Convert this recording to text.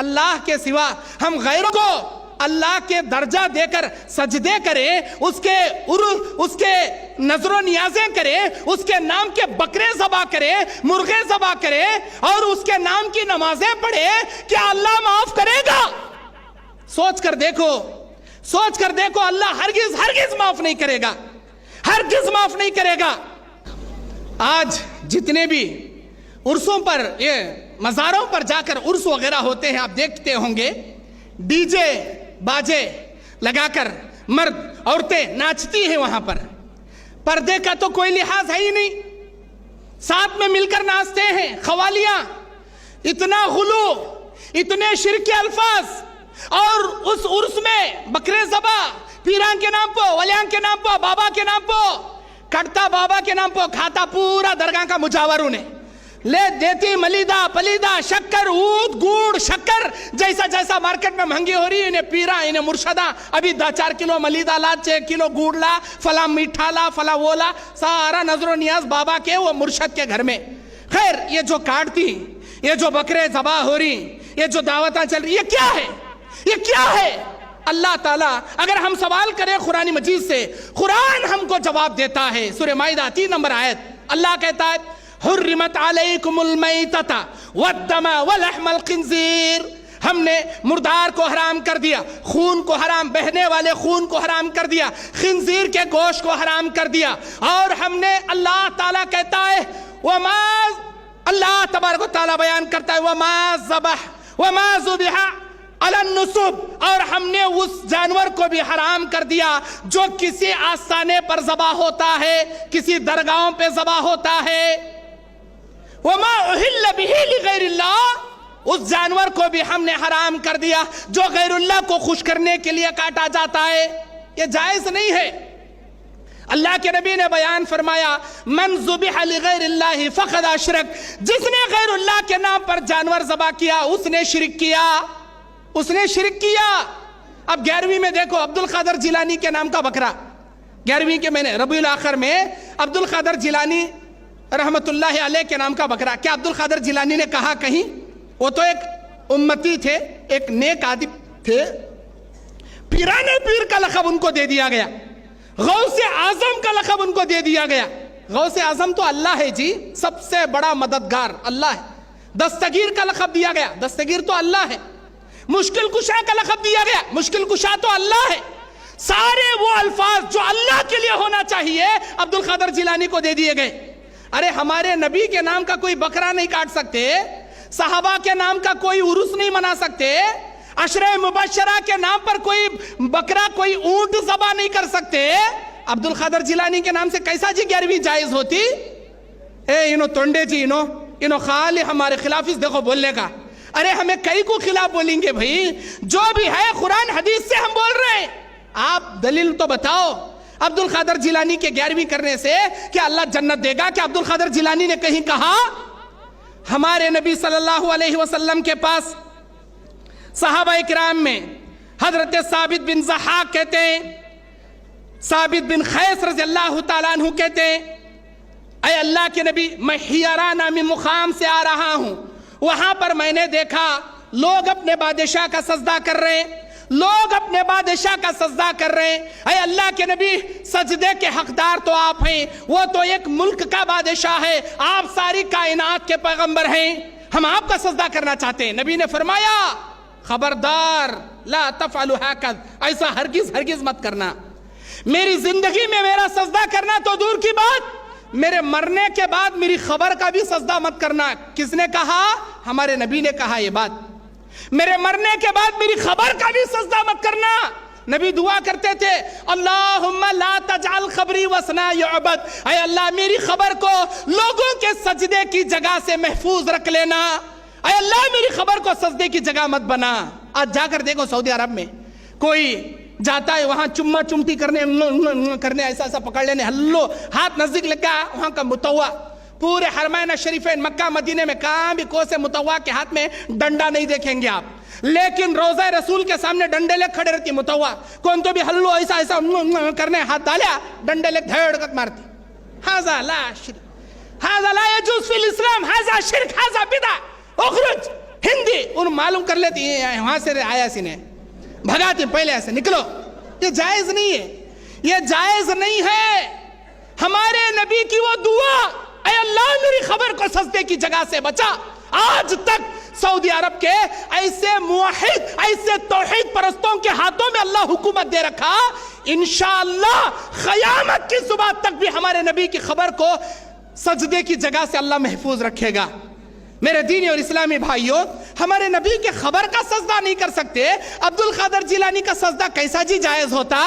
اللہ کے سوا ہم غیروں کو اللہ کے درجہ دے کر سجدے کریں، اس کے نظر و نیازیں کریں، اس کے نام کے بکرے ذبح کریں، مرغے ذبح کریں اور اس کے نام کی نمازیں پڑھیں، کیا اللہ معاف کرے گا؟ سوچ کر دیکھو اللہ ہرگز معاف نہیں کرے گا، ہرگز معاف نہیں کرے گا۔ آج جتنے بھی عرسوں پر، یہ مزاروں پر جا کر عرس وغیرہ ہوتے ہیں، آپ دیکھتے ہوں گے ڈی جے باجے لگا کر مرد عورتیں ناچتی ہیں وہاں پر، پردے کا تو کوئی لحاظ ہے ہی نہیں، ساتھ میں مل کر ناچتے ہیں قوالیاں، اتنا غلو، اتنے شرکی الفاظ، اور اس عرس میں بکرے ذبح، پیران کے نام پہ، ولیان کے نام پہ، بابا کے نام پہ، کٹتا بابا کے نام پہ، کھاتا پورا درگاہ کا مجاور انہیں، لے دیتی ملیدہ پلیدہ شکر عود گوڑ شکر جیسا مارکیٹ میں مہنگی ہو رہی ہے، انہیں پیرا انہیں مرشدہ، ابھی 4 کلو ملیدہ لا، 6 کلو گوڑ لا، فلا میٹھا لا، فلا وہ لا، سارا نظر و نیاز بابا کے وہ مرشد کے گھر میں۔ خیر، یہ جو کاٹتی، یہ جو بکرے ذبح ہو رہی، یہ جو دعوتاں چل رہی، یہ کیا ہے؟ اللہ تعالیٰ اگر ہم سوال کریں قرآن مجید سے، قرآن ہم کو جواب دیتا ہے۔ سورہ مائدہ 3 نمبر آیت، اللہ کہتا ہے حرمت علیکم المیتۃ والدم ولحم الخنزیر، ہم نے مردار کو حرام کر دیا، خون کو حرام، بہنے والے خون کو حرام کر دیا، خنزیر کے گوشت کو حرام کر دیا، اور ہم نے، اللہ تعالیٰ کہتا ہے اللہ تبارک و تعالیٰ بیان کرتا ہے وما ذبح علی النصب، اور ہم نے اس جانور کو بھی حرام کر دیا جو کسی آستانے پر ذبح ہوتا ہے، کسی درگاہوں پہ ذبح ہوتا ہے۔ وما اہل بہ لغیر اللہ، اس جانور کو بھی ہم نے حرام کر دیا جو غیر اللہ کو خوش کرنے کے لیے کاٹا جاتا ہے، یہ جائز نہیں ہے۔ اللہ کے نبی نے بیان فرمایا من ذبح لغیر اللہ فقد اشرک، جس نے غیر اللہ کے نام پر جانور ذبح کیا اس نے شرک کیا۔ اب 11ویں میں دیکھو عبد القادر جیلانی کے نام کا بکرا، 11ویں کے میں نے ربیع الاخر میں عبد القادر جیلانی رحمت اللہ علیہ کے نام کا بکرا، کیا عبد القادر جیلانی نے کہا کہیں؟ وہ تو ایک امتی تھے، ایک نیک آدمی تھے، پیرانے پیر کا لقب ان کو دے دیا گیا، غوث اعظم کا لقب ان کو دے دیا گیا۔ غوث اعظم تو اللہ ہے جی، سب سے بڑا مددگار اللہ ہے۔ دستگیر کا لقب دیا گیا، دستگیر تو اللہ ہے۔ مشکل کشا کا لقب دیا گیا، مشکل کشا تو اللہ ہے۔ سارے وہ الفاظ جو اللہ کے لیے ہونا چاہیے عبد القادر جیلانی کو دے دیے گئے۔ ارے ہمارے نبی کے نام کا کوئی بکرا نہیں کاٹ سکتے، صحابہ کے نام کا کوئی عرس نہیں منا سکتے، عشرہ مبشرہ کے نام پر کوئی بکرا، کوئی اونٹ ذبح نہیں کر سکتے، عبد القادر جیلانی کے نام سے کیسا جی 11ویں جائز ہوتی؟ انہوں تونڈے جی، انہوں خالی ہمارے خلاف اس دیکھو بولنے کا، ارے ہمیں کئی کو خلاف بولیں گے بھائی، جو بھی ہے قرآن حدیث سے ہم بول رہے ہیں، آپ دلیل تو بتاؤ۔ عبد القادر جیلانی کے 11ویں کرنے سے کیا اللہ جنت دے گا؟ کہ عبد القادر جیلانی نے کہیں کہا؟ ہمارے نبی صلی اللہ علیہ وسلم کے پاس صحابہ اکرام میں حضرت ثابت بن ضحاک کہتے ہیں، ثابت بن قیس رضی اللہ تعالیٰ عنہ کہتے ہیں اے اللہ کے نبی، میں حیرہ نامی مقام سے آ رہا ہوں، وہاں پر میں نے دیکھا لوگ اپنے بادشاہ کا سجدہ کر رہے ہیں، اے اللہ کے نبی، سجدے کے حقدار تو آپ ہیں، وہ تو ایک ملک کا بادشاہ ہے، آپ ساری کائنات کے پیغمبر ہیں، ہم آپ کا سجدہ کرنا چاہتے ہیں۔ نبی نے فرمایا خبردار، لا تفعلوا هكذا، ایسا ہرگز مت کرنا۔ میری زندگی میں میرا سجدہ کرنا تو دور کی بات، میرے مرنے کے بعد میری خبر کا بھی سجدہ مت کرنا۔ کس نے کہا؟ ہمارے نبی نے کہا یہ بات، میرے مرنے کے بعد میری خبر کا بھی سجدہ مت کرنا۔ نبی دعا کرتے تھے اللہم لا تجعل خبری وثنا یعبد، اے اللہ میری خبر کو لوگوں کے سجدے کی جگہ سے محفوظ رکھ لینا، اے اللہ میری خبر کو سجدے کی جگہ مت بنا۔ آج جا کر دیکھو سعودی عرب میں کوئی جاتا ہے وہاں چمہ چمٹی کرنے ایسا پکڑ لینے، ہلو ہاتھ نزدیک لگا، وہاں کا متوا پورے حرمین شریفین مکہ مدینے میں کہاں بھی کوسے متوا کے ہاتھ میں ڈنڈا نہیں دیکھیں گے آپ، لیکن روضہ رسول کے سامنے ڈنڈے لے کھڑے رہتی متوا، کون تو بھی ہلو ایسا کرنے ہاتھ ڈالیا، ڈنڈے لے دھڑکت مارتی۔ ھذا لا شرک، ھذا لا یجوز فی الاسلام، ھذا شرک، ھذا بدعہ، اخرج، ہندی ان معلوم کر لیتی ہیں وہاں سے آیا سی نے بھگاتی پہلے ایسے نکلو. یہ جائز نہیں ہے, یہ جائز نہیں ہے. ہمارے نبی کی وہ دعا, اے اللہ میری خبر کو سجدے کی جگہ سے بچا, آج تک سعودی عرب کے ایسے موحد, ایسے توحید پرستوں کے ہاتھوں میں اللہ حکومت دے رکھا. انشاءاللہ قیامت کی صبح تک بھی ہمارے نبی کی خبر کو سجدے کی جگہ سے اللہ محفوظ رکھے گا. میرے دینی اور اسلامی بھائیوں, ہمارے نبی کے خبر کا سجدہ نہیں کر سکتے, عبد القادر جیلانی کا سجدہ کیسا جی جائز ہوتا؟